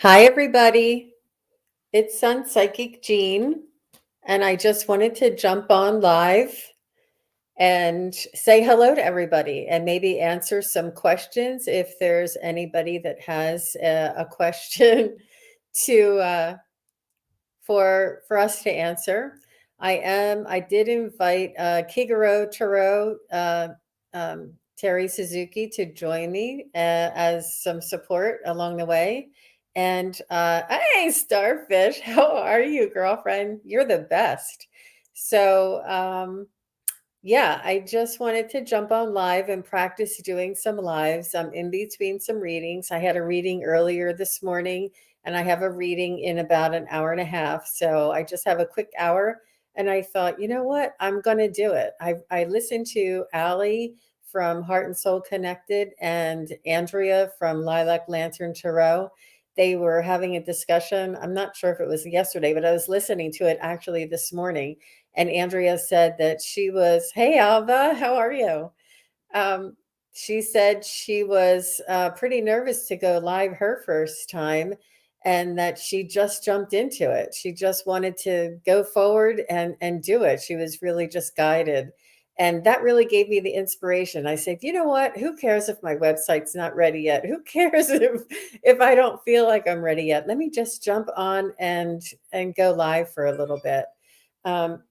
Hi, everybody. It's SunPsychic Jean, and I just wanted to jump on live and say hello to everybody and maybe answer some questions if there's anybody that has a question to for us to answer. I did invite Kiguro Taro, Terry Suzuki to join me as some support along the way. And hey, Starfish, how are you, girlfriend? You're the best. So, yeah, I just wanted to jump on live and practice doing some lives. I'm in between some readings. I had a reading earlier this morning, and I have a reading in about an hour and a half. So I just have a quick hour. And I thought, you know what? I'm going to do it. I listened to Allie from Heart and Soul Connected and Andrea from Lilac Lantern Tarot. They were having a discussion. I'm not sure if it was yesterday, but I was listening to it actually this morning, and Andrea said that hey, Alva, how are you? Um, she said she was pretty nervous to go live her first time and that she just jumped into it. She just wanted to go forward and do it. She was really just guided. And that really gave me the inspiration. I said, you know what? Who cares if my website's not ready yet? Who cares if I don't feel like I'm ready yet? Let me just jump on and go live for a little bit. Um,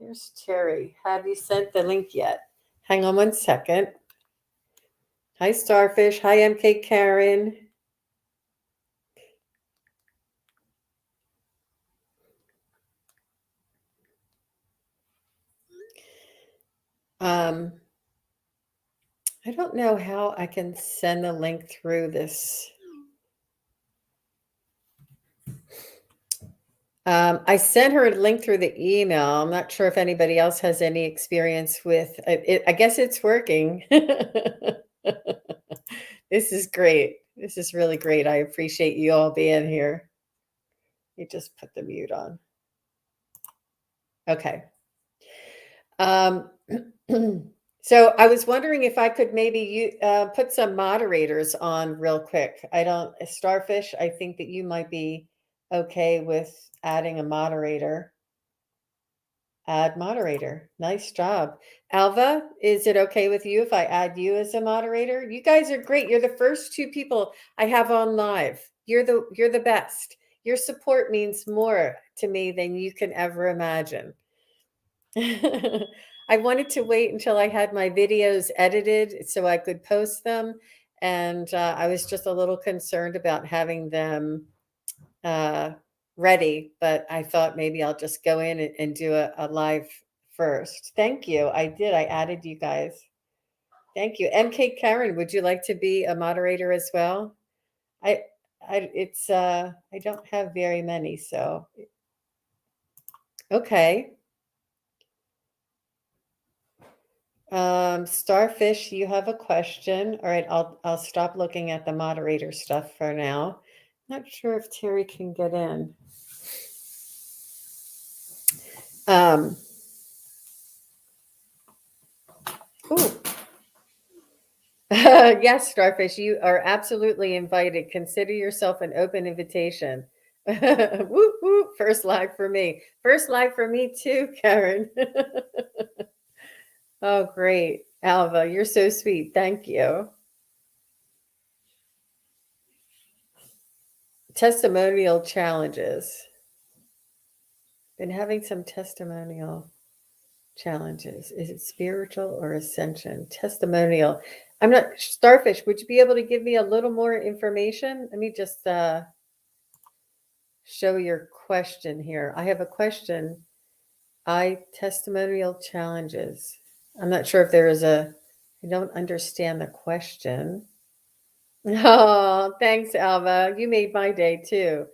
Here's Terry. Have you sent the link yet? Hang on one second. Hi, Starfish. Hi, MK Karen. Um, I don't know how I can send the link through this. I sent her a link through the email. I'm not sure if anybody else has any experience with it. I guess it's working. This is great. This is really great. I appreciate you all being here. You just put the mute on. Okay. Um, so I was wondering if I could maybe put some moderators on real quick. I don't, Starfish, I think that you might be okay with adding a moderator. Add moderator. Nice job. Alva, is it okay with you if I add you as a moderator? You guys are great. You're the first two people I have on live. You're the best. Your support means more to me than you can ever imagine. I wanted to wait until I had my videos edited so I could post them. And I was just a little concerned about having them uh, ready, but I thought maybe I'll just go in and do a live first. Thank you. I did. I added you guys. Thank you. MK Karen, would you like to be a moderator as well? I I don't have very many, so okay. Starfish, you have a question. All right, I'll stop looking at the moderator stuff for now. Not sure if Terry can get in. Um, ooh. Yes, Starfish, you are absolutely invited. Consider yourself an open invitation. Whoop, whoop. First live for me. First live for me too, Karen. Oh, great. Alva, you're so sweet. Thank you. Testimonial challenges. Been having some testimonial challenges. Is it spiritual or ascension? Testimonial. I'm not Starfish. Would you be able to give me a little more information? Let me just show your question here. I have a question. Testimonial challenges. I'm not sure if there is I don't understand the question. Oh, thanks, Alva. You made my day too.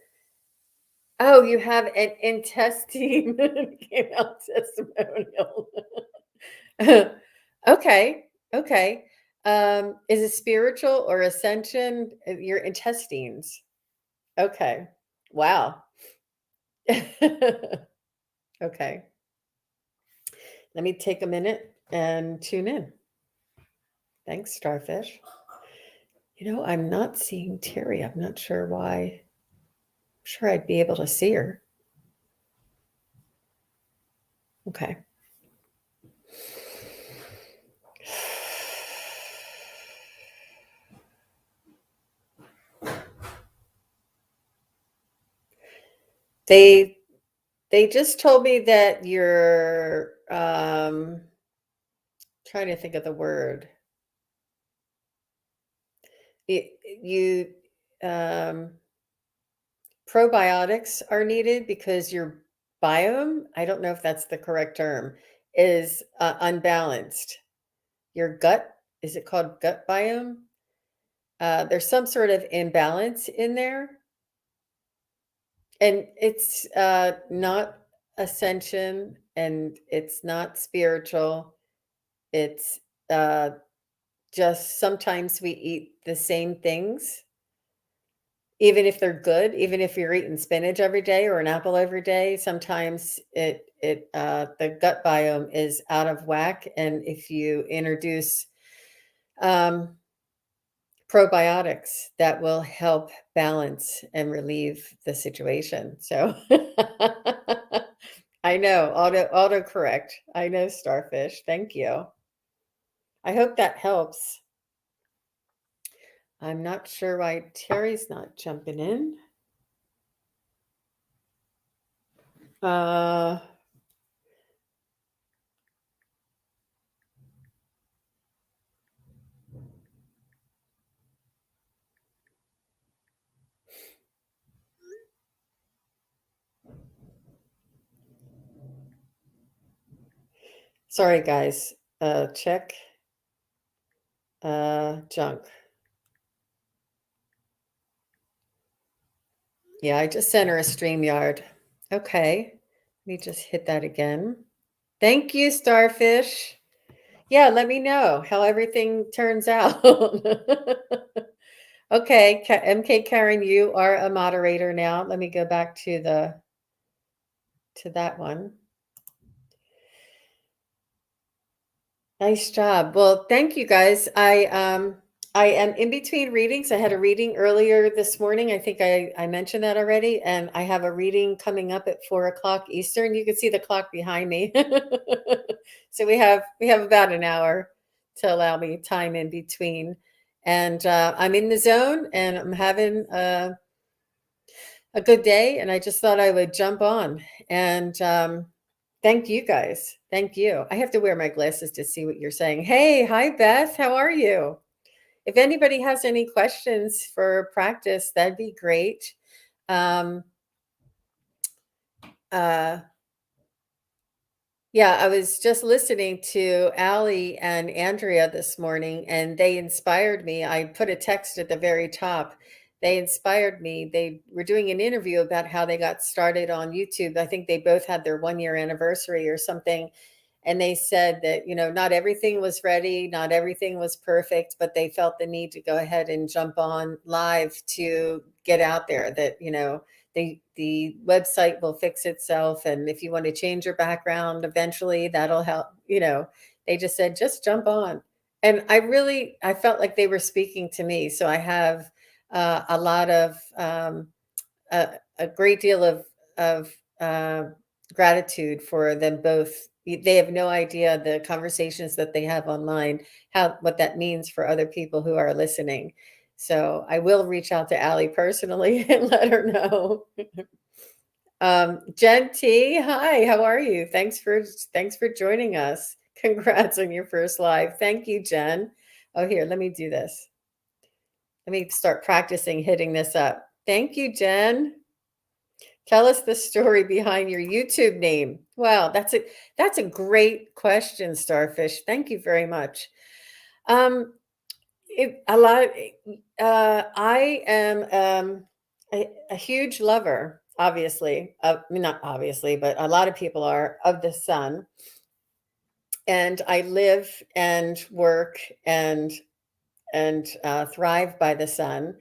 Oh, you have an intestine came out testimonial. Okay, okay. Is it spiritual or ascension? Your intestines. Okay. Wow. Okay. Let me take a minute and tune in. Thanks, Starfish. I'm not seeing Terry. I'm not sure why. sure I'd be able to see her. Okay. They they just told me that you're trying to think of the word. You um probiotics are needed because your biome, I don't know if that's the correct term, is unbalanced. Your gut, is it called gut biome? There's some sort of imbalance in there, and it's not ascension, and it's not spiritual. It's uh, just sometimes we eat the same things, even if they're good, even if you're eating spinach every day or an apple every day. Sometimes the gut biome is out of whack, and if you introduce um, probiotics, that will help balance and relieve the situation. So I know, autocorrect. I know, Starfish. Thank you. I hope that helps. I'm not sure why Terry's not jumping in. Uh, Sorry, guys. Check junk. Yeah, I just sent her a StreamYard. Okay. Let me just hit that again. Thank you, Starfish. Yeah, let me know how everything turns out. Okay, MK Karen, you are a moderator now. Let me go back to that one. Nice job. Well, thank you guys. I am in between readings. I had a reading earlier this morning. I think I mentioned that already. And I have a reading coming up at 4 o'clock Eastern. You can see the clock behind me. So we have about an hour to allow me time in between. And I'm in the zone and I'm having a good day. And I just thought I would jump on. And thank you guys. Thank you. I have to wear my glasses to see what you're saying. Hey, hi Beth. How are you? If anybody has any questions for practice, that'd be great. Um, uh, yeah, I was just listening to Allie and Andrea this morning, and they inspired me. I put a text at the very top. They inspired me. They were doing an interview about how they got started on YouTube. I think they both had their 1 year anniversary or something. And they said that, not everything was ready, not everything was perfect, but they felt the need to go ahead and jump on live to get out there that, the website will fix itself. And if you want to change your background, eventually that'll help. They just said, just jump on. And I felt like they were speaking to me. So I have a lot of, a great deal of gratitude for them both. They have no idea the conversations that they have online, what that means for other people who are listening. So I will reach out to Allie personally and let her know. Jen T, hi, how are you? Thanks for joining us. Congrats on your first live. Thank you, Jen. Oh, here, let me do this. Let me start practicing hitting this up. Thank you, Jen. Tell us the story behind your YouTube name. Wow, that's a great question, Starfish. Thank you very much. Um, a lot. I am a huge lover, obviously. I mean, not obviously, but a lot of people are of the sun. And I live and work and thrive by the sun.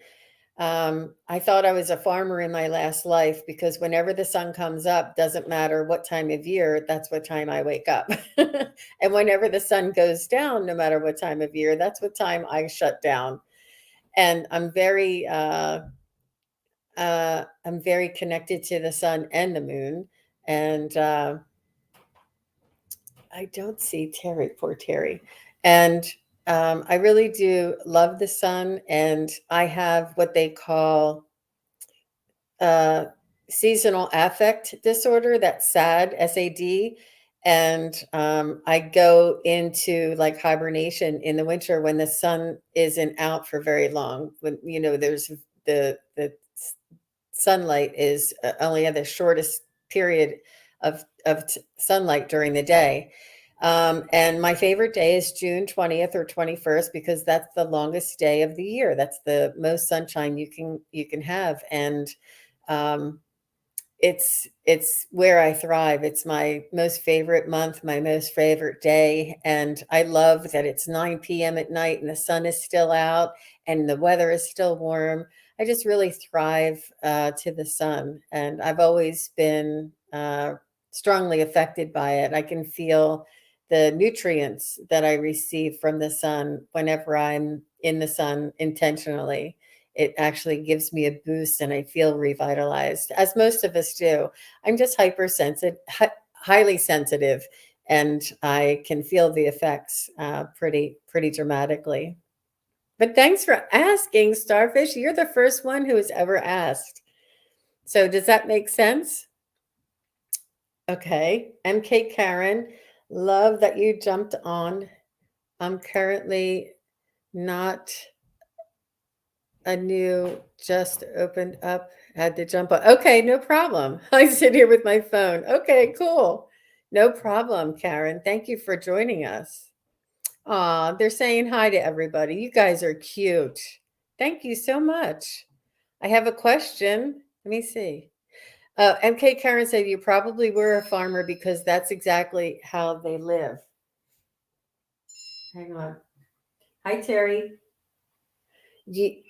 I thought I was a farmer in my last life because whenever the sun comes up, doesn't matter what time of year, that's what time I wake up. And whenever the sun goes down, no matter what time of year, that's what time I shut down. And I'm very I'm very connected to the sun and the moon. And I don't see Terry, poor Terry. And I really do love the sun. And I have what they call uh, seasonal affect disorder. That's SAD, SAD. And I go into like hibernation in the winter when the sun isn't out for very long. When, there's the sunlight is only at the shortest period of sunlight during the day. And my favorite day is June 20th or 21st because that's the longest day of the year. That's the most sunshine you can have. And um, it's where I thrive. It's my most favorite month, my most favorite day, and I love that it's 9 p.m. at night and the sun is still out and the weather is still warm. I just really thrive to the sun, and I've always been strongly affected by it. I can feel the nutrients that I receive from the sun whenever I'm in the sun intentionally. It actually gives me a boost and I feel revitalized, as most of us do. I'm just hypersensitive, highly sensitive, and I can feel the effects pretty dramatically. But thanks for asking, Starfish. You're the first one who has ever asked. So does that make sense? Okay. MK Karen, love that you jumped on. I'm currently not a new just opened up, had to jump on. Okay, no problem. I sit here with my phone. Okay, cool. No problem, Karen. Thank you for joining us. Aw, they're saying hi to everybody. You guys are cute. Thank you so much. I have a question. Let me see. MK Karen said you probably were a farmer because that's exactly how they live. Hang on. Hi, Terry. Ye-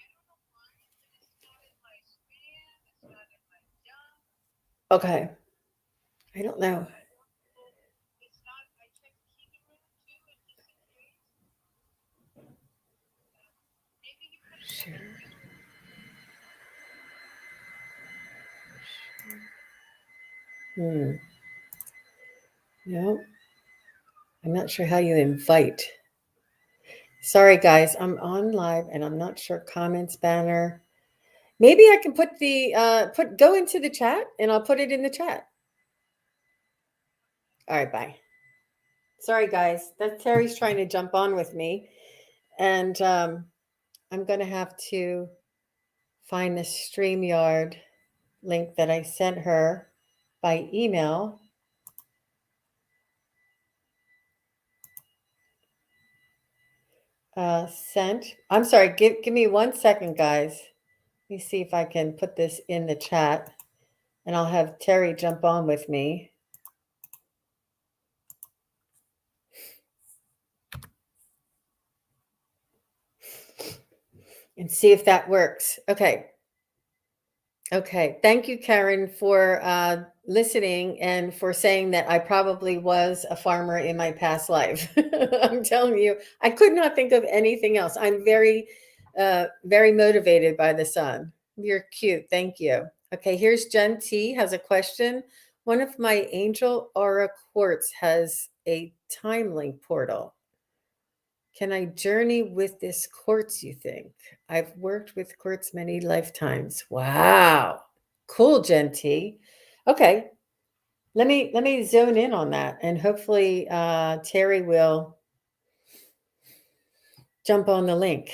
okay. I don't know. Sure. Hmm. No, I'm not sure how you invite. Sorry, guys, I'm on live and I'm not sure comments banner. Maybe I can put the go into the chat and I'll put it in the chat. All right, bye. Sorry, guys. That Terry's trying to jump on with me, and I'm gonna have to find the StreamYard link that I sent her by email. Sent. I'm sorry. Give me 1 second, guys. Let me see if I can put this in the chat, and I'll have Terry jump on with me. And see if that works. Okay. Okay. Thank you, Karen, for listening and for saying that I probably was a farmer in my past life. I'm telling you, I could not think of anything else. I'm very motivated by the sun. You're cute. Thank you. Okay. Here's Jen T has a question. One of my angel aura quartz has a time link portal. Can I journey with this quartz, you think? I've worked with quartz many lifetimes. Wow. Cool, Genty. Okay. Let me zone in on that and hopefully Terry will jump on the link.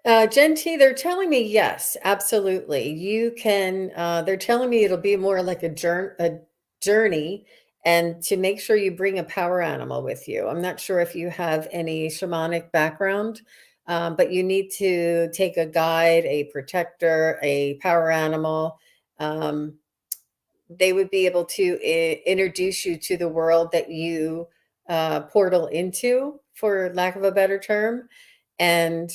Gen T, they're telling me yes, absolutely. You can. They're telling me it'll be more like a journey, and to make sure you bring a power animal with you. I'm not sure if you have any shamanic background, but you need to take a guide, a protector, a power animal. Um, they would be able to introduce you to the world that you portal into, for lack of a better term, And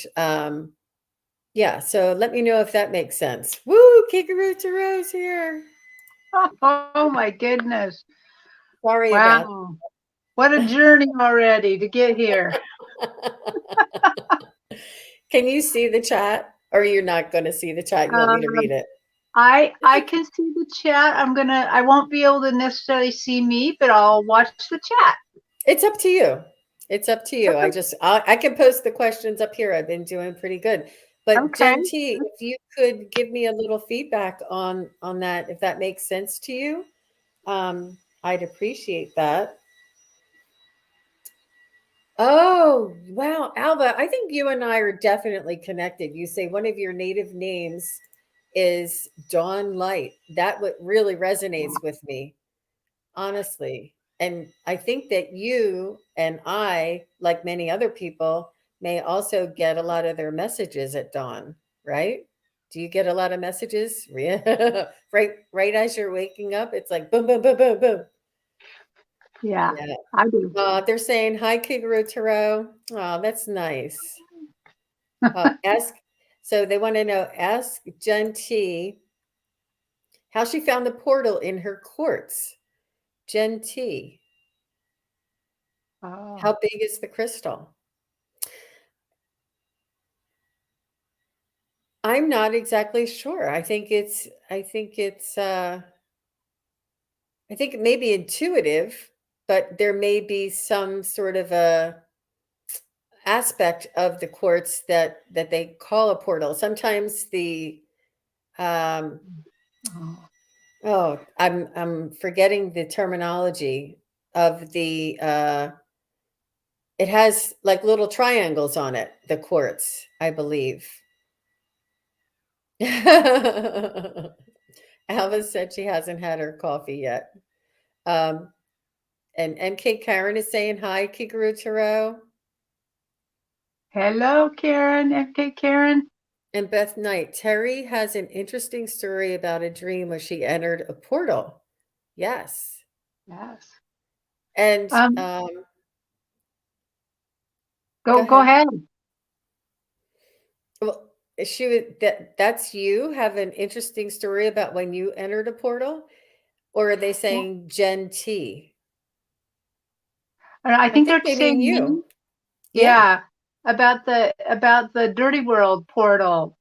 yeah, so let me know if that makes sense. Woo, Kikaroo Taro's here. Oh my goodness. Sorry about Wow. What a journey already to get here. Can you see the chat? Or you're not going to see the chat? You want me to read Um, it? I can see the chat. I won't be able to necessarily see me, but I'll watch the chat. It's up to you. It's up to you. Okay. I can post the questions up here. I've been doing pretty good. But Okay. Jen T, if you could give me a little feedback on that, if that makes sense to you, I'd appreciate that. Oh, wow, Alba, I think you and I are definitely connected. You say one of your native names is Dawn Light. That what really resonates with me, honestly. And I think that you and I, like many other people, may also get a lot of their messages at dawn, right? Do you get a lot of messages? Right as you're waking up, it's like boom, boom, boom, boom, boom. Yeah, Yeah. I do. They're saying hi, Kigaro Taro. Oh, that's nice. Ask. So they want to know. Ask Jen T how she found the portal in her quartz. Jen T. Oh. How big is the crystal? I'm not exactly sure. I think it may be intuitive, but there may be some sort of a aspect of the quartz that they call a portal. Sometimes the um Oh. oh, I'm forgetting the terminology of the it has like little triangles on it, the quartz, I believe. Alva said she hasn't had her coffee yet. Um, and MK Karen is saying hi, Kikaru Taro. Hello, Karen. Okay, Karen. And Beth Knight, Terry has an interesting story about a dream where she entered a portal. Yes. Yes. And Um, go go ahead. ahead. Well, she would that's you have an interesting story about when you entered a portal, or are they Well, saying Gen T? I I think think they're they mean saying you. me. Yeah. Yeah, about the Dirty World portal.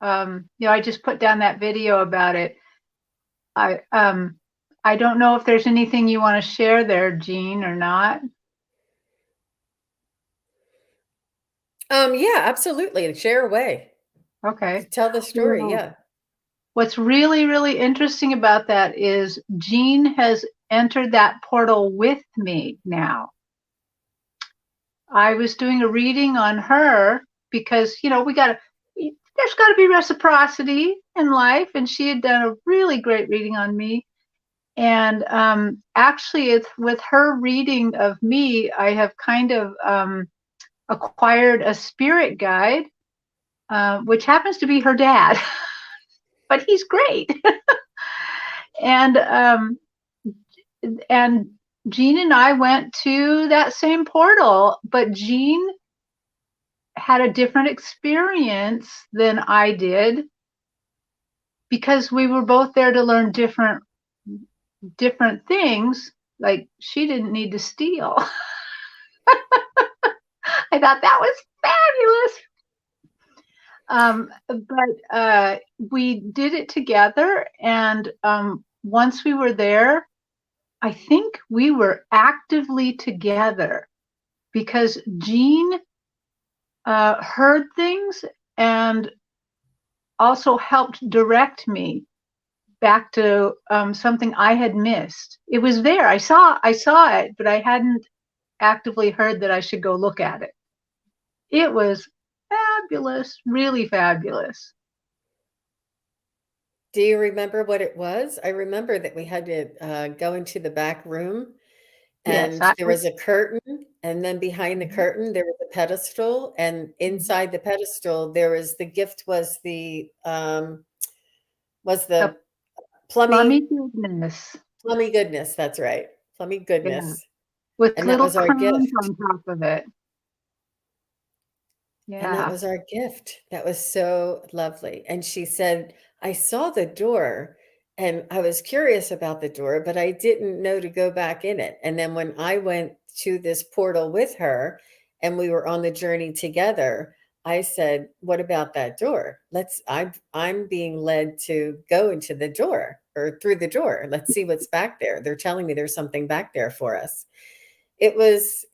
I just put down that video about it. I um I don't know if there's anything you want to share there, Jean, or not. Yeah, absolutely. Share away. Okay. Tell the story. Well, Yeah. what's really, really interesting about that is Jean has entered that portal with me now. I was doing a reading on her because, there's got to be reciprocity in life. And she had done a really great reading on me. And actually, it's with her reading of me, I have kind of acquired a spirit guide, which happens to be her dad, but he's great. and and Jean and I went to that same portal, but Jean had a different experience than I did because we were both there to learn different things. Like she didn't need to steal. I thought that was fabulous. But we did it together, and once we were there, I think we were actively together because Jean heard things and also helped direct me back to something I had missed. It was there. I saw it, but I hadn't actively heard that I should go look at it. It was fabulous, really fabulous. Do you remember what it was? I remember that we had to go into the back room Yes, and there was a curtain, and then behind the curtain there was a pedestal, and inside the pedestal there was the gift was the the plummy plummy goodness. plummy goodness. That's right. Plummy Yeah, goodness. with And that little was our crowns gift. on top of it. And that Yeah. was our gift. That was so lovely. And she said, I saw the door and I was curious about the door, but I didn't know to go back in it. And then when I went to this portal with her and we were on the journey together, I said, what about that door? I'm being led to go into the door or through the door. Let's see what's back there. They're telling me there's something back there for us. It was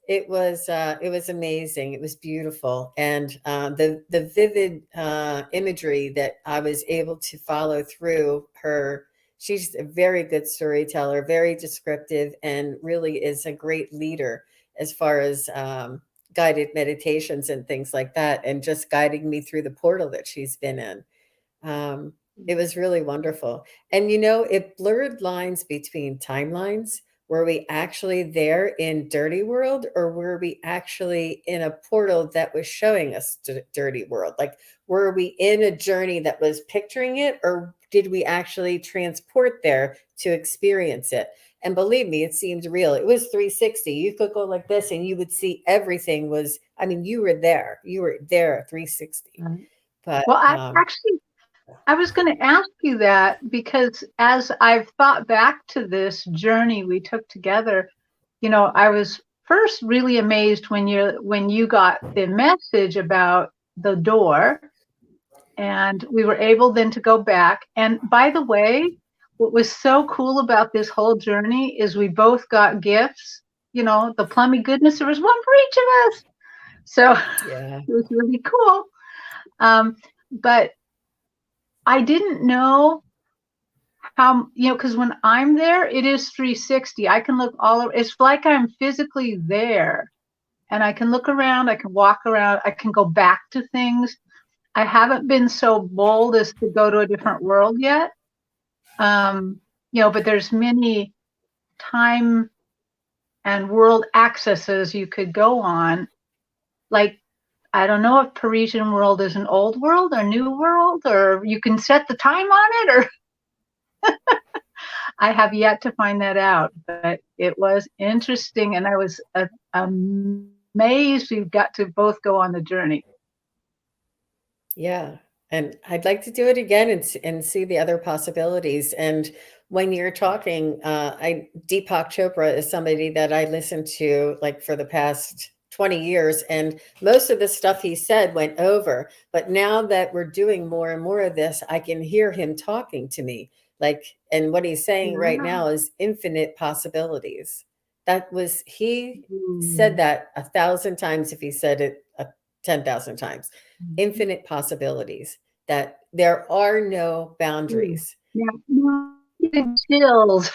amazing. It was beautiful, and the vivid imagery that I was able to follow through her. She's a very good storyteller, very descriptive, and really is a great leader as far as guided meditations and things like that, and just guiding me through the portal that she's been in. Um, it was really wonderful. And it blurred lines between timelines. Were we actually there in Dirty World, or were we actually in a portal that was showing us Dirty World? Like, were we in a journey that was picturing it, or did we actually transport there to experience it? And believe me, it seemed real. It was 360. You could go like this and you would see everything was, I mean, you were there. You were there 360. Right. But Well, I was going to ask you that because as I've thought back to this journey we took together, I was first really amazed when you got the message about the door, and we were able then to go back. And by the way, what was so cool about this whole journey is we both got gifts. The plummy goodness, there was one for each of us. So yeah. it was really cool. But I didn't know how, because when I'm there, it is 360. I can look all over. It's like I'm physically there, and I can look around, I can walk around, I can go back to things. I haven't been so bold as to go to a different world yet. But there's many time and world accesses you could go on. Like, I don't know if Parisian world is an old world or new world, or you can set the time on it, or I have yet to find that out, but it was interesting, and I was amazed we got to both go on the journey. Yeah, and I'd like to do it again and see the other possibilities. And when you're talking, Deepak Chopra is somebody that I listened to like for the past 20 years, and most of the stuff he said went over. But now that we're doing more and more of this, I can hear him talking to me. Like, and what he's saying right Yeah. now is infinite possibilities. He said Mm. that 1,000 times if he said it 10,000 times. Infinite possibilities, that there are no boundaries. Yeah. Even chills.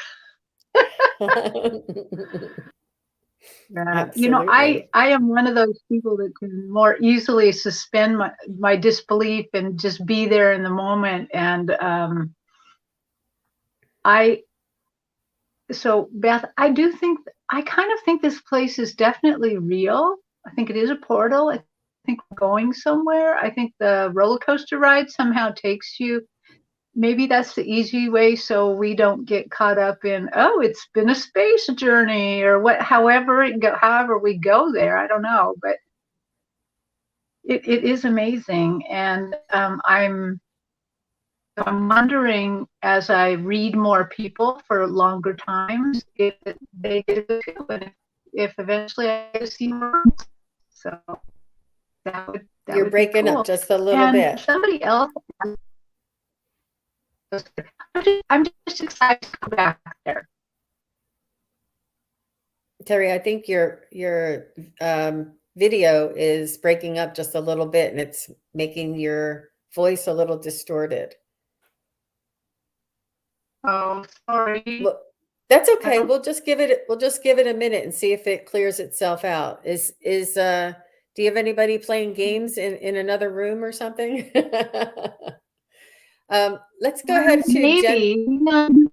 Yeah. Absolutely. I am one of those people that can more easily suspend my disbelief and just be there in the moment. And I so Beth, I kind of think this place is definitely real. I think it is a portal. I think we're going somewhere. I think the roller coaster ride somehow takes you. Maybe that's the easy way, so we don't get caught up in, oh, it's been a space journey or what. However we go there, I don't know, but it is amazing, and I'm wondering, as I read more people for longer times, if they get it too, and if eventually I get to see more. So that You're would be breaking up cool. just a little And bit. somebody else, I'm just excited to go back there. Terry, I think your video is breaking up just a little bit, and it's making your voice a little distorted. Oh, sorry. Well, that's okay. We'll just give it a minute and see if it clears itself out. Do you have anybody playing games in another room or something? Let's go ahead to Jen.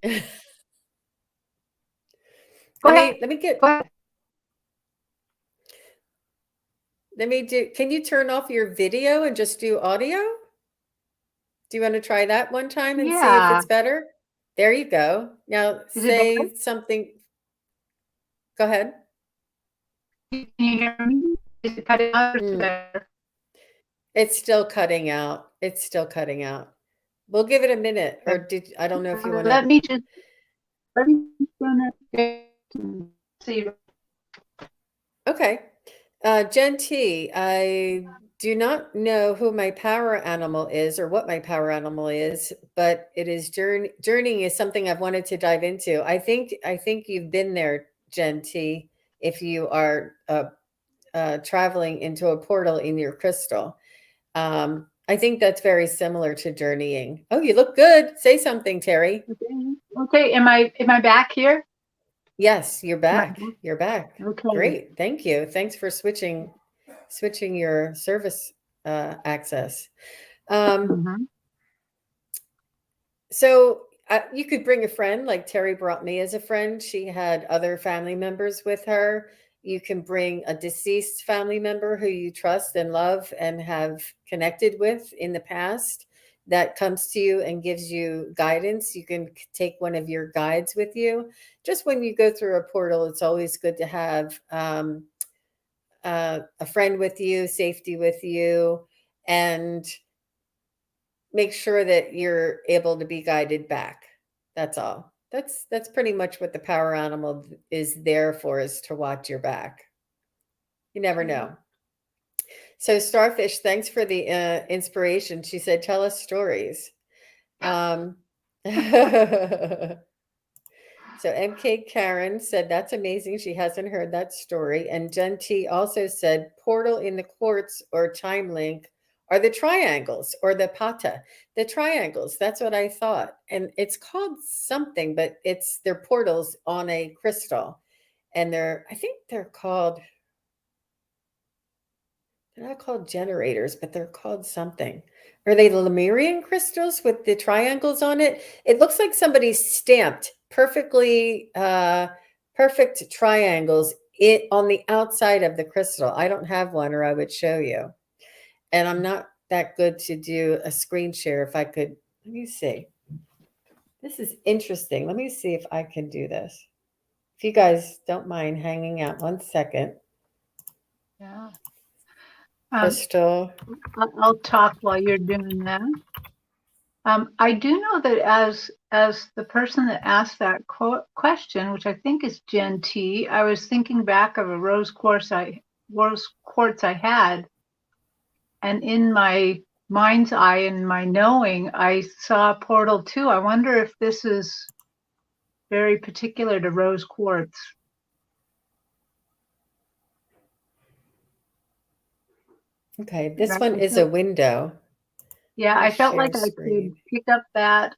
Maybe. Go Let ahead. me let me Go get ahead. let me do Can you turn off your video and just do audio? Do you want to try that one time and see if Yeah. it's better? There you go. Now Is it better? say something. Go ahead. Can you hear me? Is it cutting out or is it Mm, better? It's still cutting out. It's still cutting out. We'll give it a minute, or I don't know if you want to. Let me see. Okay. Jen T, I do not know who my power animal is or what my power animal is, but it is journeying is something I've wanted to dive into. I think you've been there, Jen T, if you are traveling into a portal in your crystal. I think that's very similar to journeying. Oh, you look good. Say something, Terry. Okay. Am I back here? Yes, you're back. You're back. Okay. Great. Thank you. Thanks for switching your service access. So you could bring a friend, like Terry brought me as a friend. She had other family members with her. You can bring a deceased family member who you trust and love and have connected with in the past that comes to you and gives you guidance. You can take one of your guides with you. Just when you go through a portal, it's always good to have a friend with you, safety with you, and make sure that you're able to be guided back. That's all. That's pretty much what the power animal is there for, is to watch your back. You never know. So Starfish, thanks for the inspiration. She said, tell us stories. So MK Karen said, that's amazing. She hasn't heard that story. And Jen T also said, portal in the quartz or time link are the triangles or the pata. The triangles, that's what I thought. And it's called something, but they're portals on a crystal. And I think they're not called generators, but they're called something. Are they the Lemurian crystals with the triangles on it? It looks like somebody stamped perfect triangles on the outside of the crystal. I don't have one, or I would show you. And I'm not that good to do a screen share. If I could, let me see. This is interesting. Let me see if I can do this. If you guys don't mind hanging out 1 second. Yeah. Crystal. I'll talk while you're doing that. I do know that as the person that asked that question, which I think is Jen T, I was thinking back of a rose quartz I had, and in my mind's eye and my knowing, I saw a portal too. I wonder if this is very particular to rose quartz. Okay, this one is a window. Yeah, I felt like I could pick up that,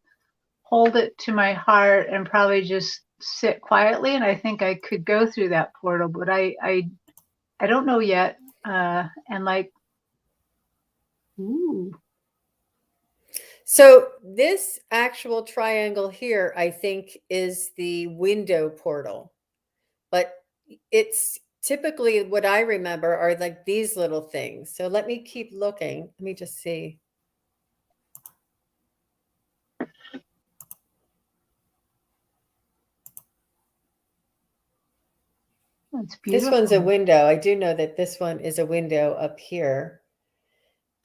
hold it to my heart, and probably just sit quietly. And I think I could go through that portal, but I don't know yet. And like, ooh. So this actual triangle here, I think, is the window portal, but it's typically what I remember are like these little things. So let me keep looking. Let me just see. That's beautiful. This one's a window. I do know that this one is a window up here.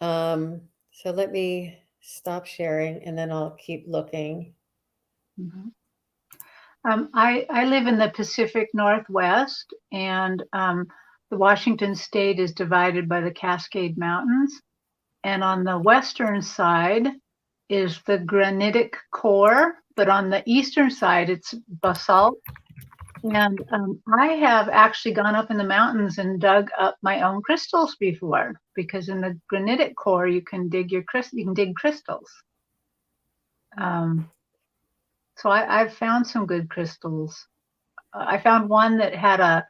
So let me stop sharing and then I'll keep looking. Mm-hmm. I live in the Pacific Northwest, and the Washington state is divided by the Cascade Mountains. And on the western side is the granitic core, but on the eastern side, it's basalt. And I have actually gone up in the mountains and dug up my own crystals before, because in the granitic core, you can dig crystals. So I've found some good crystals. I found one that had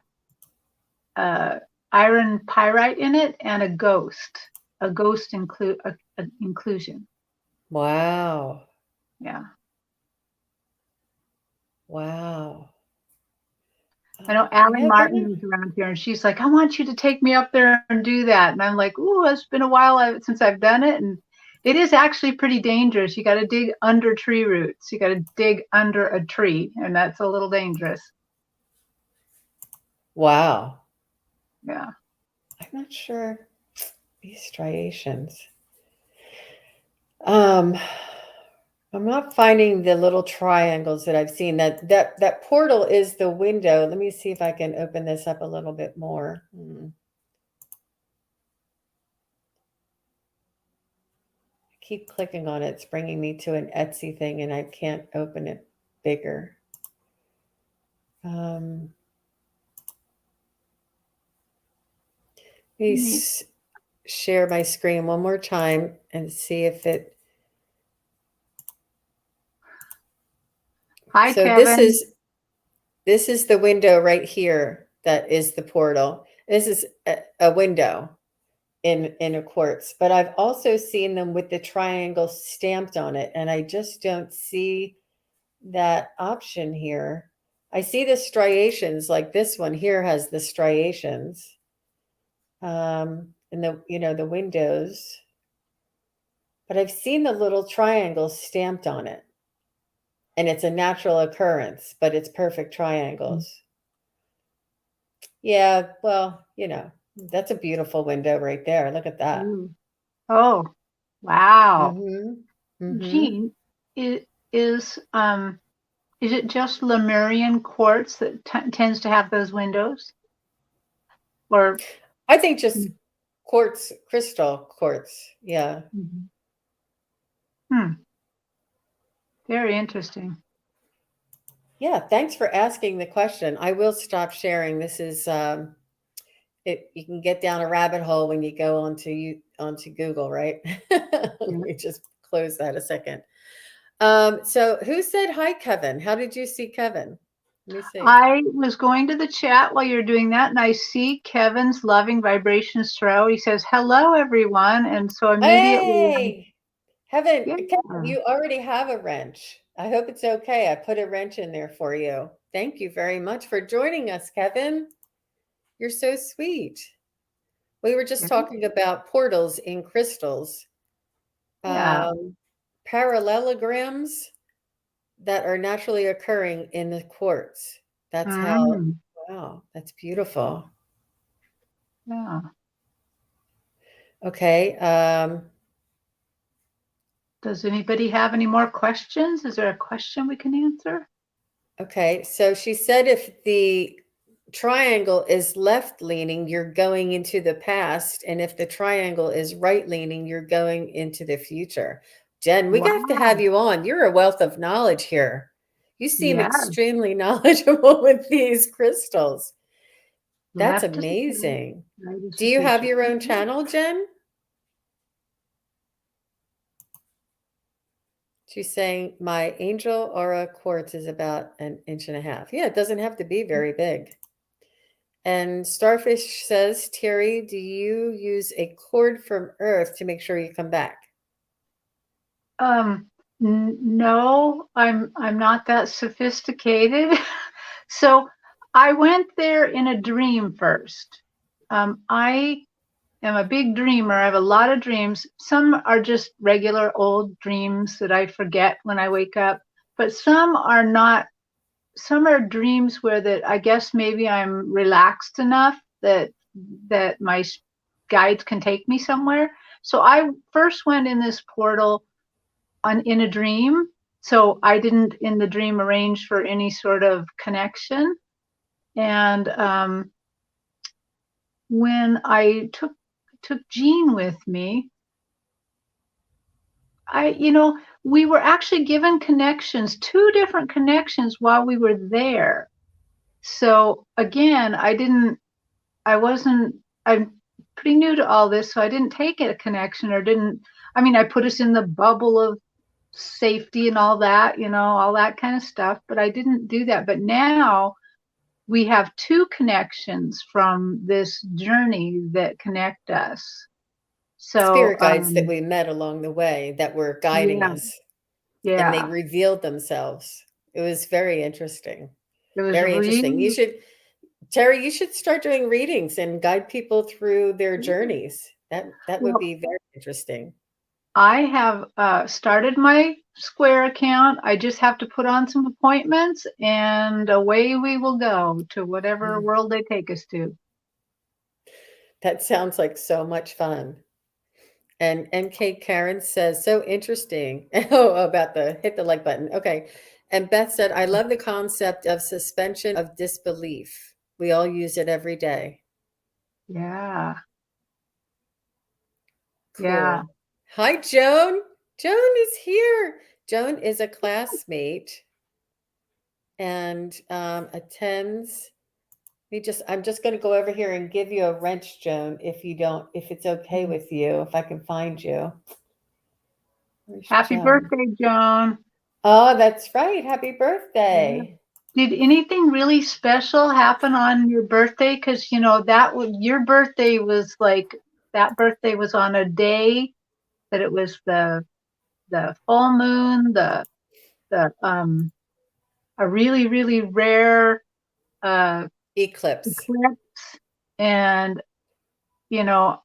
a iron pyrite in it and a ghost inclusion. Wow. Yeah. Wow. I know Allie Martin is around here, and she's like, I want you to take me up there and do that. And I'm like, ooh, it's been a while since I've done it. And it is actually pretty dangerous. You got to dig under tree roots. You got to dig under a tree, and that's a little dangerous. Wow. Yeah. I'm not sure. these striations. Um, I'm not finding the little triangles that I've seen. That portal is the window. Let me see if I can open this up a little bit more. I keep clicking on it. It's bringing me to an Etsy thing, and I can't open it bigger. Let me share my screen one more time and see if it. Hi, So Kevin. this is the window right here. That is the portal. This is a window in a quartz, but I've also seen them with the triangle stamped on it, and I just don't see that option here. I see the striations, like this one here has the striations, and the windows, but I've seen the little triangles stamped on it, and it's a natural occurrence, but it's perfect triangles. Yeah, well, that's a beautiful window right there. Look at that. Oh, wow. Mm-hmm. Jean, is it just Lemurian quartz that tends to have those windows? Or I think just quartz, crystal quartz. Yeah. Very interesting. Yeah. Thanks for asking the question. I will stop sharing. This is you can get down a rabbit hole when you go onto Google, right? Let me just close that a second. So who said hi, Kevin? How did you see Kevin? Let me see. I was going to the chat while you're doing that, and I see Kevin's Loving Vibrations Tarot. He says, "Hello, everyone," and so immediately, Hey, Kevin, you already have a wrench. I hope it's okay. I put a wrench in there for you. Thank you very much for joining us, Kevin. You're so sweet. We were just talking about portals in crystals. Parallelograms that are naturally occurring in the quartz. That's how, wow, that's beautiful. Yeah. Okay. Does anybody have any more questions? Is there a question we can answer? Okay. So she said if the triangle is left leaning, you're going into the past. And if the triangle is right leaning, you're going into the future. Jen, we have to have you on. You're a wealth of knowledge here. You seem extremely knowledgeable with these crystals. That's amazing. Do you have your own channel, Jen? She's saying my angel aura quartz is about 1.5 inches. Yeah, it doesn't have to be very big. And Starfish says, Terry, do you use a cord from Earth to make sure you come back? No, I'm not that sophisticated. So I went there in a dream first. I am a big dreamer. I have a lot of dreams. Some are just regular old dreams that I forget when I wake up, but some are not. Some are dreams where that I guess maybe I'm relaxed enough that my guides can take me somewhere. So I first went in this portal in a dream. So I didn't in the dream arrange for any sort of connection. And when I took Jean with me, we were actually given connections, 2 different connections while we were there. So again, I'm pretty new to all this, so I didn't take a connection I put us in the bubble of safety and all that, all that kind of stuff, but I didn't do that. But now we have 2 connections from this journey that connect us. So spirit guides that we met along the way that were guiding us. Yeah. And they revealed themselves. It was very interesting. It was very interesting. Terry, you should start doing readings and guide people through their journeys. That would be very interesting. I have started my Square account. I just have to put on some appointments and away we will go to whatever world they take us to. That sounds like so much fun. And MK Karen says, so interesting. Oh, about the hit the like button. Okay. And Beth said, I love the concept of suspension of disbelief. We all use it every day. Yeah. Yeah. Cool. Hi, Joan. Joan is here. Joan is a classmate and attends. I'm just going to go over here and give you a wrench, Joan, if it's okay with you, if I can find you. Where's Happy Joan? birthday, Joan. Oh, that's right. Happy Yeah. birthday. Did anything really special happen on your birthday? Because your birthday was like that birthday was on a day that it was the full moon, the a really, really rare Eclipse. eclipse. And you know,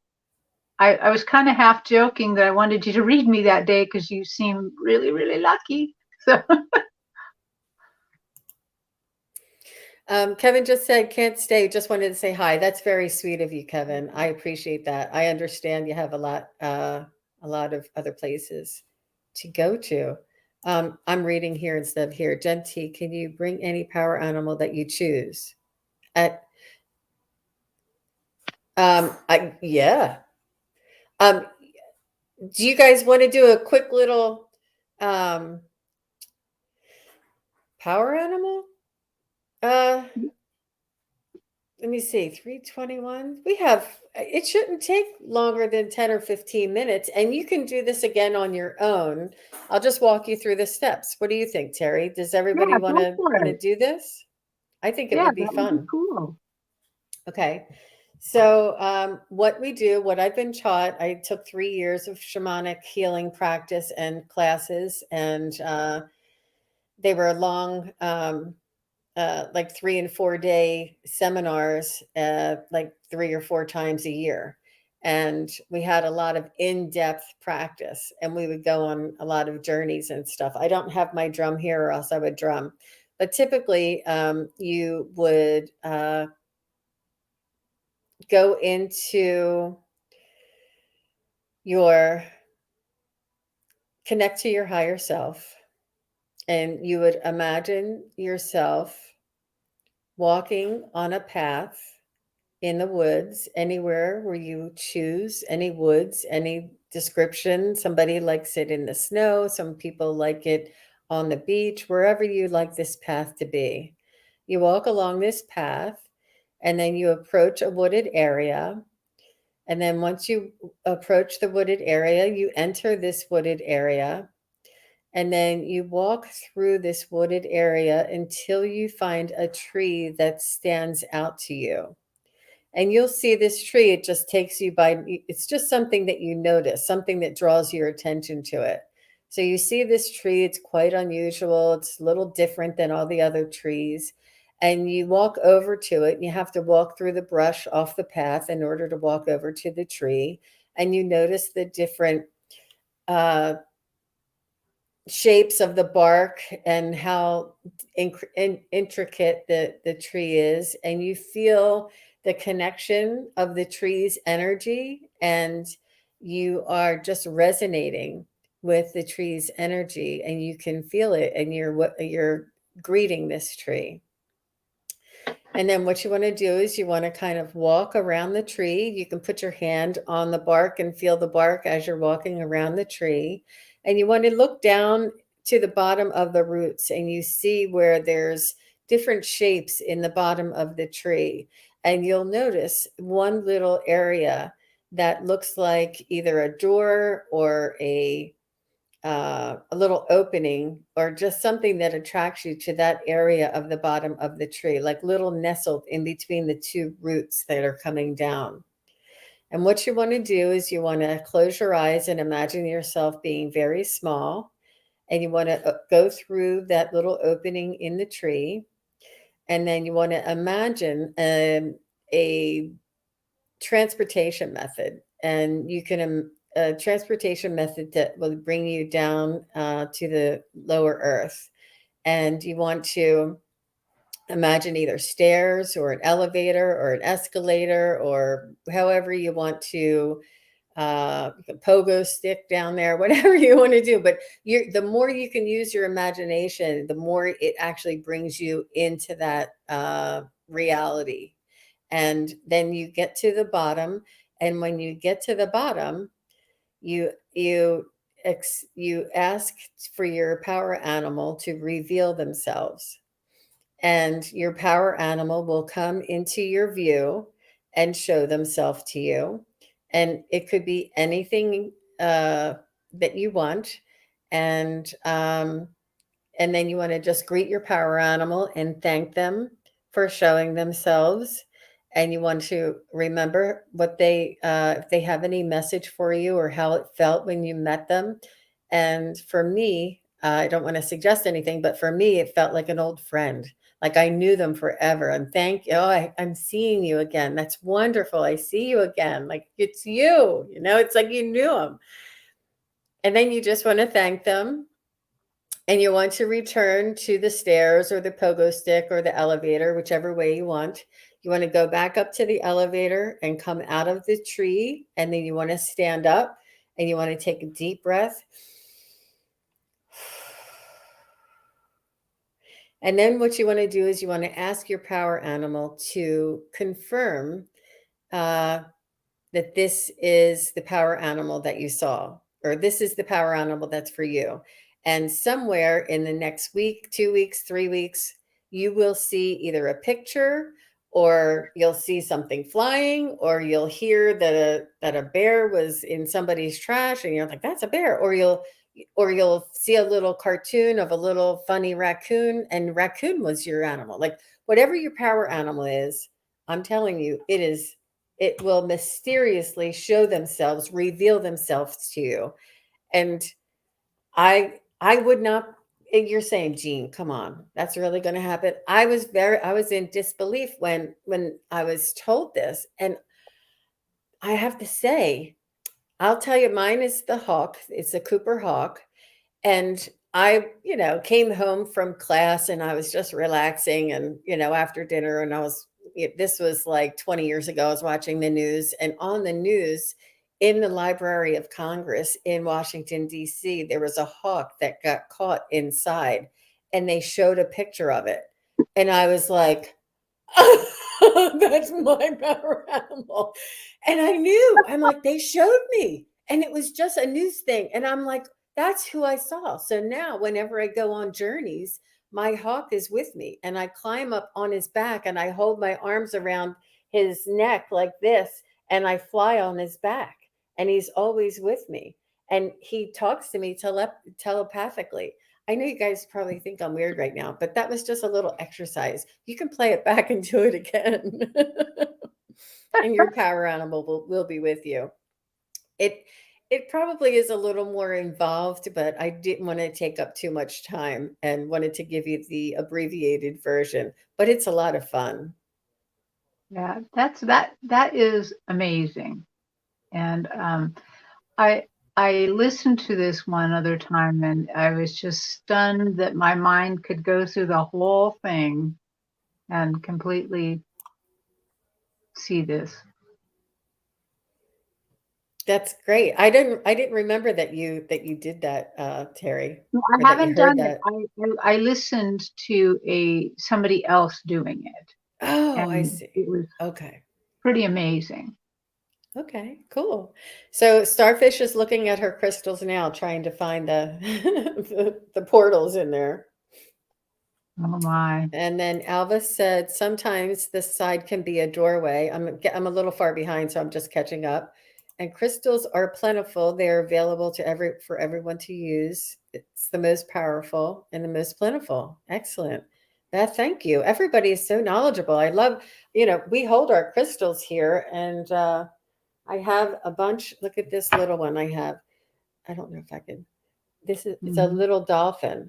I was kind of half joking that I wanted you to read me that day because you seem really, really lucky. So Kevin just said, can't stay. Just wanted to say hi. That's very sweet of you, Kevin. I appreciate that. I understand you have a lot of other places to go to. I'm reading here instead of here. Genti, can you bring any power animal that you choose? At yeah. Um, do you guys want to do a quick little um power animal? Let me see, 321. We have, it shouldn't take longer than 10 or 15 minutes, and you can do this again on your own. I'll just walk you through the steps. What do you think, Terry? Does everybody yeah, go for want to it. do this? I think it Yeah, would be that would be fun. cool. Okay. So, what I've been taught, I took 3 years of shamanic healing practice and classes, and they were long, like 3 and 4 day seminars, like 3 or 4 times a year. And we had a lot of in depth practice, and we would go on a lot of journeys and stuff. I don't have my drum here, or else I would drum. But typically, you would go into your connect to your higher self, and you would imagine yourself walking on a path in the woods, anywhere where you choose, any woods, any description. Somebody likes it in the snow, some people like it on the beach, wherever you like this path to be. You walk along this path, and then you approach a wooded area. And then once you approach the wooded area, you enter this wooded area. And then you walk through this wooded area until you find a tree that stands out to you. And you'll see this tree, it just takes you by, it's just something that you notice, something that draws your attention to it. So you see this tree, it's quite unusual, it's a little different than all the other trees. And you walk over to it, and you have to walk through the brush off the path in order to walk over to the tree. And you notice the different uh, shapes of the bark and how intricate the tree is, and you feel the connection of the tree's energy, and you are just resonating with the tree's energy, and you can feel it, and you're greeting this tree. And then what you want to do is you want to kind of walk around the tree. You can put your hand on the bark and feel the bark as you're walking around the tree. And you want to look down to the bottom of the roots, and you see where there's different shapes in the bottom of the tree. And you'll notice one little area that looks like either a door or a little opening, or just something that attracts you to that area of the bottom of the tree, like little nestled in between the two roots that are coming down. And what you want to do is you want to close your eyes and imagine yourself being very small. And you want to go through that little opening in the tree. And then you want to imagine a transportation method. And you can a transportation method that will bring you down to the lower earth. And you want to imagine either stairs or an elevator or an escalator, or however you want to pogo stick down there, whatever you want to do. But the more you can use your imagination, the more it actually brings you into that reality. And then you get to the bottom. And when you get to the bottom, you ask for your power animal to reveal themselves, and your power animal will come into your view and show themselves to you. And it could be anything that you want. And and then you want to just greet your power animal and thank them for showing themselves. And you want to remember what if they have any message for you or how it felt when you met them. And for me, I don't want to suggest anything, but for me, it felt like an old friend. Like I knew them forever. And thank you. Oh, I'm seeing you again. That's wonderful. I see you again. Like it's you, it's like you knew them. And then you just want to thank them. And you want to return to the stairs or the pogo stick or the elevator, whichever way you want. You want to go back up to the elevator and come out of the tree. And then you want to stand up and you want to take a deep breath. And then what you want to do is you want to ask your power animal to confirm that this is the power animal that you saw, or this is the power animal that's for you. And somewhere in the next week, 2 weeks, 3 weeks, you will see either a picture, or you'll see something flying, or you'll hear that a bear was in somebody's trash and you're like, that's a bear. Or you'll see a little cartoon of a little funny raccoon, and raccoon was your animal. Like whatever your power animal is, I'm telling you, it will mysteriously show themselves, reveal themselves to you. And I would not, you're saying, Jean, come on, that's really going to happen. I was in disbelief when I was told this. And I have to say, I'll tell you, mine is the hawk. It's a Cooper hawk. And I, came home from class and I was just relaxing, and, after dinner, and this was like 20 years ago, I was watching the news, and on the news in the Library of Congress in Washington, D.C., there was a hawk that got caught inside, and they showed a picture of it. And I was like, that's my power animal. And I'm like, they showed me, and it was just a news thing. And I'm like, that's who I saw. So now whenever I go on journeys, my hawk is with me, and I climb up on his back and I hold my arms around his neck like this, and I fly on his back, and he's always with me. And he talks to me telepathically. I know you guys probably think I'm weird right now, but that was just a little exercise. You can play it back and do it again. And your power animal will be with you. It probably is a little more involved, but I didn't want to take up too much time and wanted to give you the abbreviated version, but it's a lot of fun. Yeah, that is amazing. And I listened to this one other time, and I was just stunned that my mind could go through the whole thing and completely see this. That's great. I didn't remember that you did that, Terry. No, Or I that you haven't heard done it. that. I listened to somebody else doing it, Oh, I and see. it was Okay. pretty amazing. Okay, cool. So Starfish is looking at her crystals now, trying to find the portals in there. Oh my. And then Alva said, sometimes this side can be a doorway. I'm a little far behind, so I'm just catching up. And crystals are plentiful. They're available for everyone to use. It's the most powerful and the most plentiful. Excellent. Beth, thank you. Everybody is so knowledgeable. I love, we hold our crystals here, and I have a bunch. Look at this little one I have. I don't know if I can. It's a little dolphin.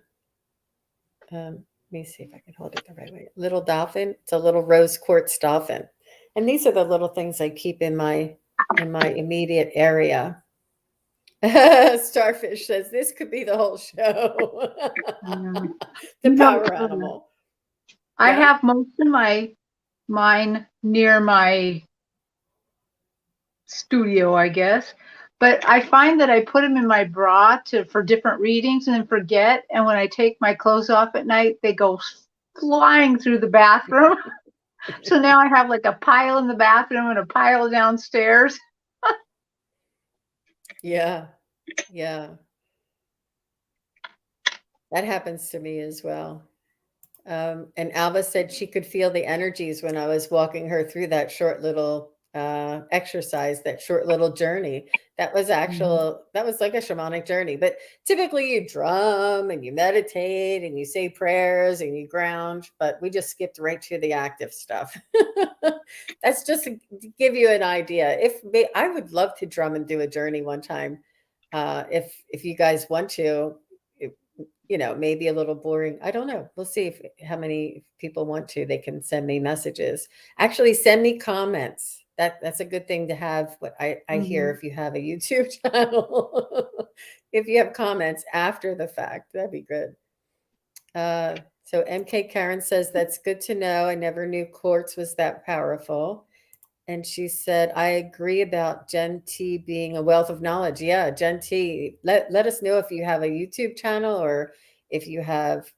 Let me see if I can hold it the right way. Little dolphin. It's a little rose quartz dolphin. And these are the little things I keep in my immediate area. Starfish says this could be the whole show. The power animal. I Yeah. have most of mine near my studio, I guess. But I find that I put them in my bra for different readings and then forget. And when I take my clothes off at night, they go flying through the bathroom. So now I have like a pile in the bathroom and a pile downstairs. Yeah. Yeah. That happens to me as well. And Alva said she could feel the energies when I was walking her through that short little exercise, that short little journey. That was that was like a shamanic journey. But typically you drum and you meditate and you say prayers and you ground, but we just skipped right to the active stuff. That's just to give you an idea. I would love to drum and do a journey one time. If you guys want to, maybe a little boring. I don't know. We'll see how many people want to. They can send me messages. Actually, send me comments. That's a good thing to have. What I hear if you have a YouTube channel, if you have comments after the fact, that'd be good. So MK Karen says that's good to know. I never knew quartz was that powerful. And she said, I agree about Jen T being a wealth of knowledge. Yeah, Jen T, let us know if you have a YouTube channel or if you have,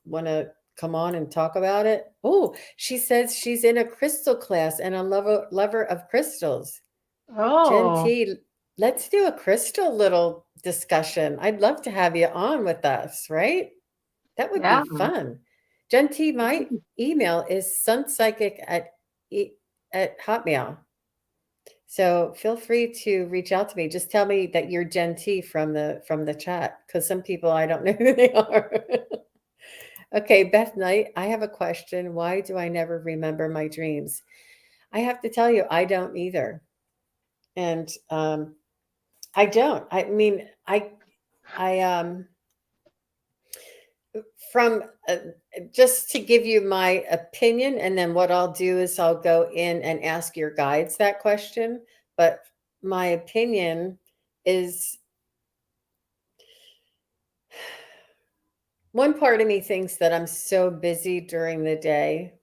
want to come on and talk about it. Oh, she says she's in a crystal class and a lover of crystals. Jen Oh, T, let's do a crystal little discussion. I'd love to have you on with us, right? That would yeah. be fun. Jen T, my email is SunPsychic at Hotmail. So feel free to reach out to me. Just tell me that you're Jen T from the chat, because some people I don't know who they are. Okay, Beth Knight, I have a question. Why do I never remember my dreams? I have to tell you, I don't either. And I don't. I mean, I from just to give you my opinion, and then what I'll do is I'll go in and ask your guides that question. But my opinion is, one part of me thinks that I'm so busy during the day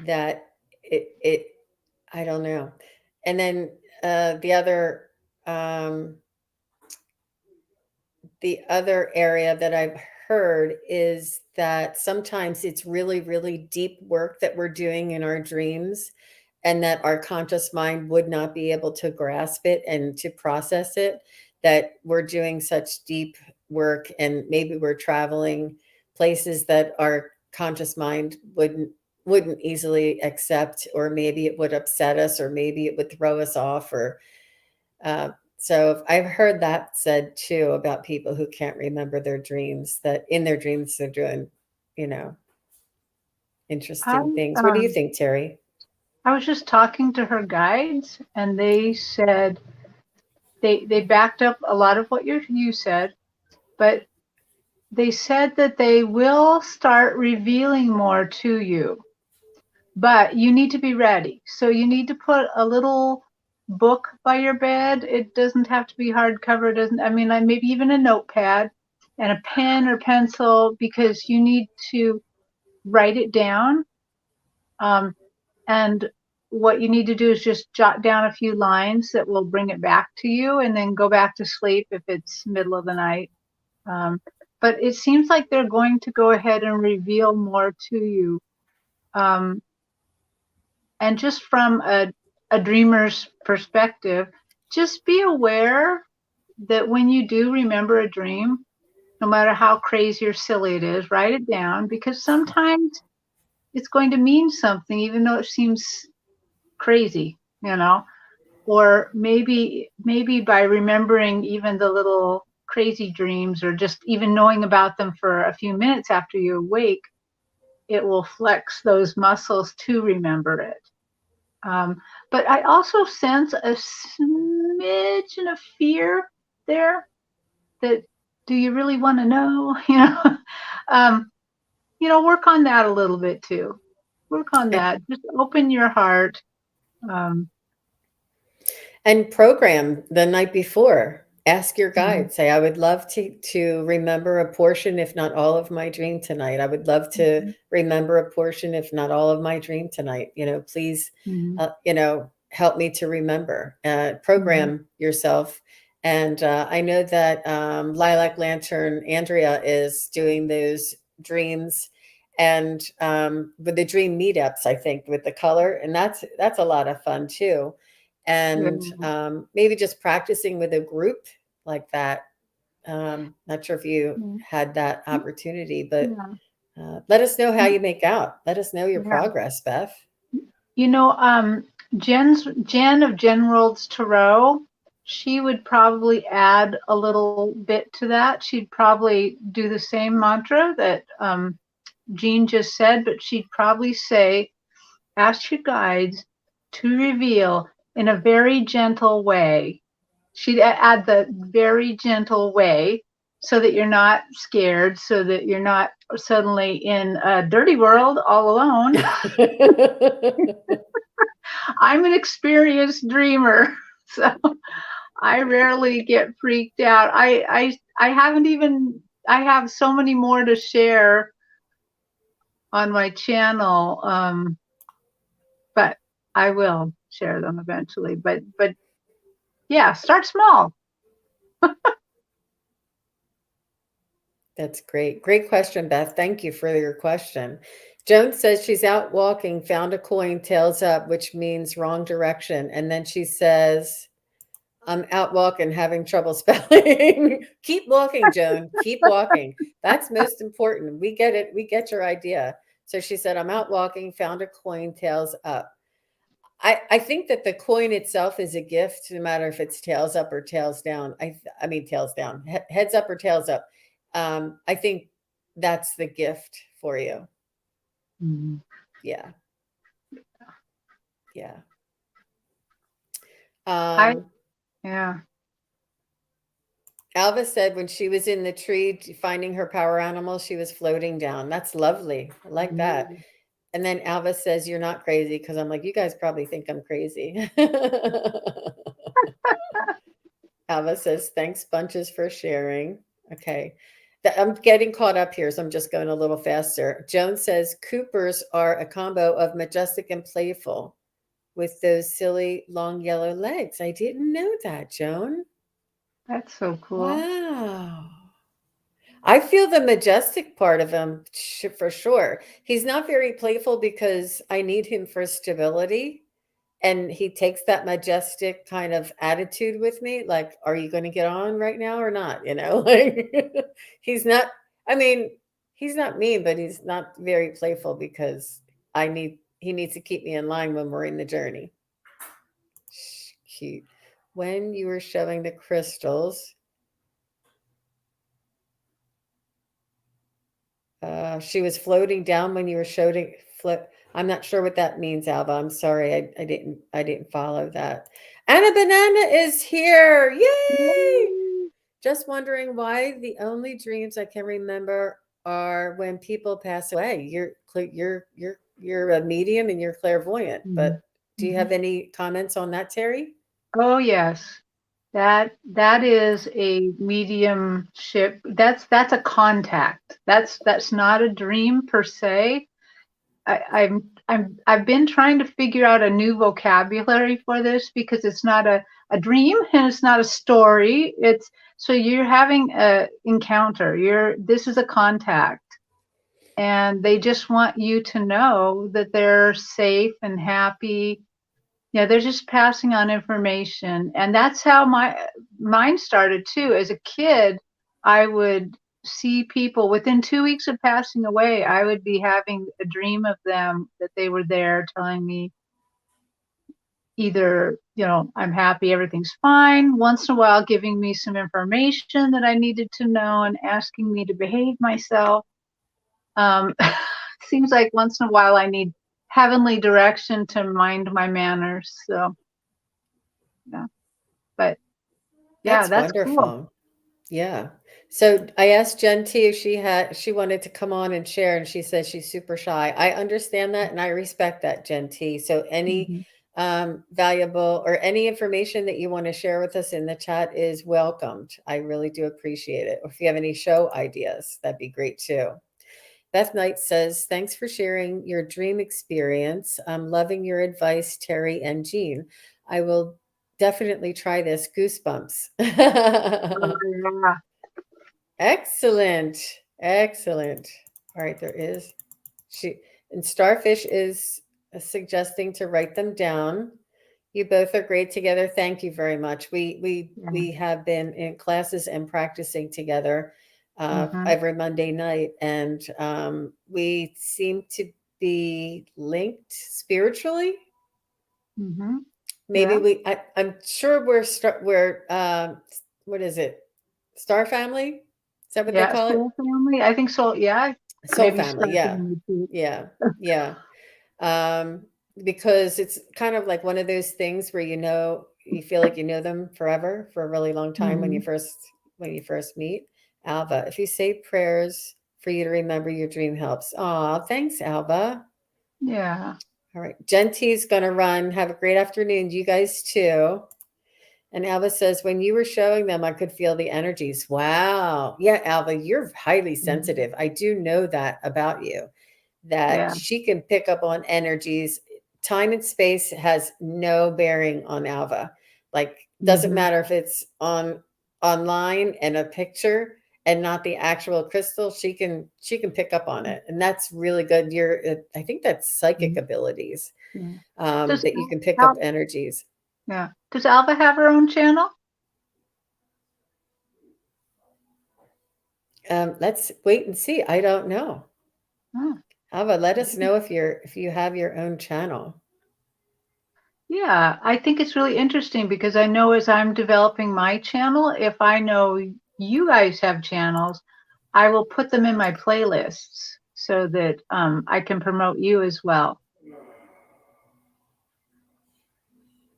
that it I don't know. And then the other um, the other area that I've heard is that sometimes it's really, really deep work that we're doing in our dreams, and that our conscious mind would not be able to grasp it and to process it, that we're doing such deep work and maybe we're traveling places that our conscious mind wouldn't easily accept, or maybe it would upset us, or maybe it would throw us off, or so I've heard that said too about people who can't remember their dreams, that in their dreams they're doing, you know, I, interesting things. What do you think, Terry? I was just talking to her guides, and they said they backed up a lot of what you said, but they said that they will start revealing more to you, but you need to be ready. So you need to put a little book by your bed. It doesn't have to be hardcover. It doesn't. I mean, like maybe even a notepad and a pen or pencil, because you need to write it down. And what you need to do is just jot down a few lines that will bring it back to you, and then go back to sleep if it's middle of the night. But it seems like they're going to go ahead and reveal more to you. And just from a dreamer's perspective, just be aware that when you do remember a dream, no matter how crazy or silly it is, write it down, because sometimes it's going to mean something, even though it seems crazy, or maybe by remembering even the little crazy dreams, or just even knowing about them for a few minutes after you awake, it will flex those muscles to remember it. But I also sense a smidgen of fear there, that, do you really want to know? Work on that a little bit too. Work on that. Just open your heart. And program the night before. Ask your Mhm. guide. Say, I would love to remember a portion, if not all of my dream tonight. I would love to Mhm. remember a portion, if not all of my dream tonight. Please, Mhm. help me to remember, program yourself. And I know that Lilac Lantern Andrea is doing those dreams and with the dream meetups, I think, with the color, and that's a lot of fun too. And Yeah. maybe just practicing with a group like that. Not sure if you had that opportunity, but Yeah. let us know how you make out. Let us know your Yeah. progress, Beth. You know, Jen of Jen Worlds Tarot, she would probably add a little bit to that. She'd probably do the same mantra that Jean just said, but she'd probably say, ask your guides to reveal in a very gentle way. She'd add the very gentle way so that you're not scared, so that you're not suddenly in a dirty world all alone. I'm an experienced dreamer, so I rarely get freaked out. I haven't even, I have so many more to share on my channel, but I will share them eventually. But yeah, start small. That's great. Great question, Beth. Thank you for your question. Joan says she's out walking, found a coin, tails up, which means wrong direction. And then she says, I'm out walking, having trouble spelling. Keep walking, Joan. Keep walking. That's most important. We get it. We get your idea. So she said, I'm out walking, found a coin, tails up. I think that the coin itself is a gift, no matter if it's tails up or tails down. I mean tails down, heads up or tails up. I think that's the gift for you. Mm-hmm. Yeah, yeah. Yeah. Alva said when she was in the tree finding her power animal, she was floating down. That's lovely. I like that. And then Alva says, you're not crazy, because I'm like, you guys probably think I'm crazy. Alva says, thanks bunches for sharing. Okay. I'm getting caught up here, so I'm just going a little faster. Joan says, Coopers are a combo of majestic and playful with those silly long yellow legs. I didn't know that, Joan. That's so cool. Wow. I feel the majestic part of him for sure. He's not very playful because I need him for stability. And he takes that majestic kind of attitude with me. Like, are you going to get on right now or not? You know, like he's not, I mean, he's not mean, but he's not very playful because he needs to keep me in line when we're in the journey. Cute. When you were showing the crystals, she was floating down when you were showing flip. I'm not sure what that means, Alba. I'm sorry. I didn't follow that. Anna Banana is here. Yay! Yay. Just wondering why the only dreams I can remember are when people pass away. You're a medium and you're clairvoyant, but do you Mm-hmm. have any comments on that, Terry? Oh yes. That is a mediumship. That's a contact. That's not a dream per se. I've been trying to figure out a new vocabulary for this because it's not a dream and it's not a story. It's so you're having a encounter. This is a contact, and they just want you to know that they're safe and happy. Yeah, they're just passing on information. And that's how mine started too. As a kid, I would see people within 2 weeks of passing away. I would be having a dream of them, that they were there telling me either, I'm happy, everything's fine, once in a while giving me some information that I needed to know and asking me to behave myself. Seems like once in a while I need heavenly direction to mind my manners. So yeah, but yeah, That's that's cool. wonderful. Yeah. So I asked Jen T if she wanted to come on and share, and she says she's super shy. I understand that and I respect that, Jen T. So any Mm-hmm. valuable or any information that you want to share with us in the chat is welcomed. I really do appreciate it. If you have any show ideas, that'd be great too. Beth Knight says, thanks for sharing your dream experience. I'm loving your advice, Terry and Jean. I will definitely try this. Goosebumps. Oh, yeah. Excellent. Excellent. All right, there is. She and Starfish is suggesting to write them down. You both are great together. Thank you very much. We have been in classes and practicing together Mm-hmm. every Monday night, and we seem to be linked spiritually. Mm-hmm. Maybe Yeah. I'm sure we're what is it? Star family? Is that what they Yeah. call it? Soul family. I think so. Yeah. Soul Maybe family. star Yeah, family too. yeah, yeah. um, because it's kind of like one of those things where you feel like you know them forever for a really long time Mm-hmm. when you first meet. Alva, if you say prayers for you to remember your dream helps. Aw, thanks, Alva. Yeah. All right, Gentie's gonna run. Have a great afternoon, you guys too. And Alva says, when you were showing them, I could feel the energies. Wow. Yeah, Alva, you're highly Mhm. sensitive. I do know that about you, that Yeah. she can pick up on energies. Time and space has no bearing on Alva. Like, doesn't Mm-hmm. matter if it's online and a picture and not the actual crystal, she can pick up on it. And that's really good. I think that's psychic abilities, Yeah. Does that you can pick up Al- energies. yeah. Does Alva have her own channel? Let's wait and see. I don't know. Oh. Alva, let us know if you have your own channel. Yeah, I think it's really interesting because I know as I'm developing my channel, if I know you guys have channels, I will put them in my playlists so that I can promote you as well.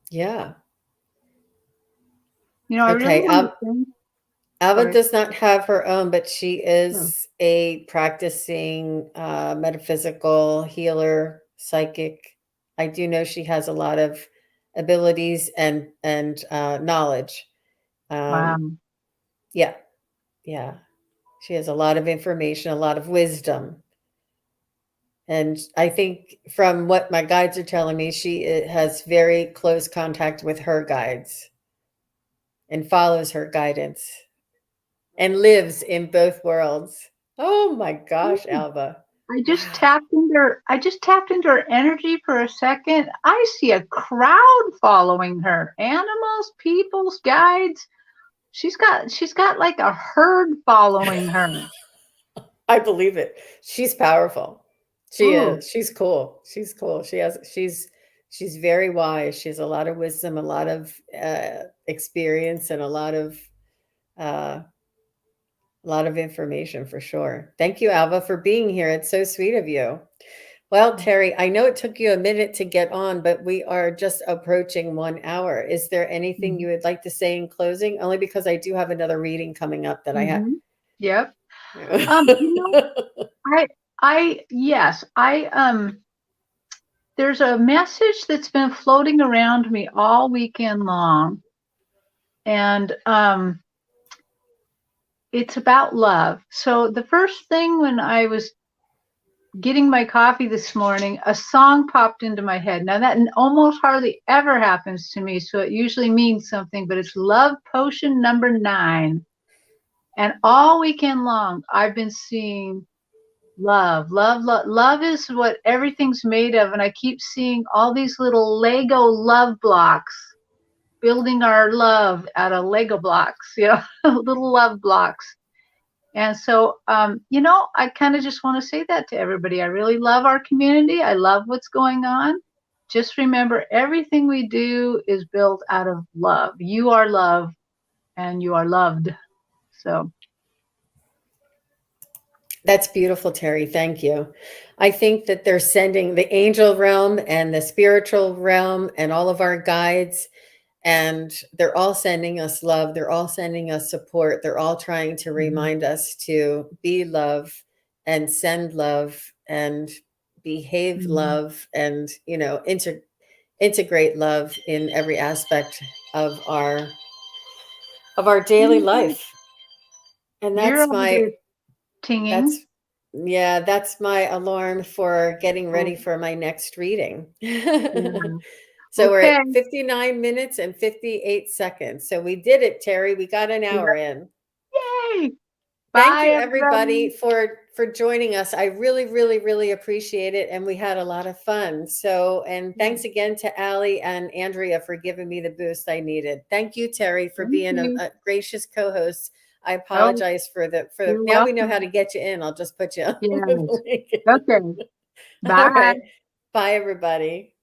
Yeah. You know, I really Okay. want to thank. Alva Sorry. does not have her own, but she Oh, is a practicing metaphysical healer, psychic. I do know she has a lot of abilities and knowledge. wow. Um, yeah, yeah. She has a lot of information, a lot of wisdom. And I think from what my guides are telling me, she has very close contact with her guides and follows her guidance and lives in both worlds. Oh my gosh, Alva. Wow. I just tapped into her energy for a second. I see a crowd following her. Animals, people's guides. She's got like a herd following her. I believe it. She's powerful. She Ooh. is. She's cool. She's cool. She's very wise. She has a lot of wisdom, a lot of experience, and uh, a lot of information for sure. Thank you, Alva, for being here. It's so sweet of you. Well, Terry, I know it took you a minute to get on, but we are just approaching 1 hour. Is there anything Mhm. you would like to say in closing? Only because I do have another reading coming up that I have. Mhm. Yep. You know, yes, there's a message that's been floating around me all weekend long, and it's about love. So the first thing when I was getting my coffee this morning, a song popped into my head. Now that almost hardly ever happens to me, so it usually means something, but it's Love Potion number 9. And all weekend long, I've been seeing love, love, love. Love is what everything's made of. And I keep seeing all these little Lego love blocks, building our love out of Lego blocks, little love blocks. And so, I kind of just want to say that to everybody. I really love our community. I love what's going on. Just remember, everything we do is built out of love. You are love and you are loved. So, That's beautiful, Terry. Thank you. I think that they're sending the angel realm and the spiritual realm and all of our guides, and they're all sending us love. They're all sending us support. They're all trying to mhm, remind us to be love and send love and behave mhm. love and, integrate love in every aspect of our daily Mhm. life. And You're that's over there my that's tinging. Yeah, that's my alarm for getting ready Oh, for my next reading. yeah. So we're Okay. at 59 minutes and 58 seconds. So we did it, Terry. We got an hour Yep. in. Yay. Thank Bye, you everybody everybody. for joining us. I really, really, really appreciate it. And we had a lot of fun. So, and Yeah. thanks again to Allie and Andrea for giving me the boost I needed. Thank you, Terry, for Thank being you. a gracious co-host. I Oh, apologize for the, you're now we know how to welcome. get you in. I'll just put you on Yes. the link. Okay. All Bye. right. Bye, everybody.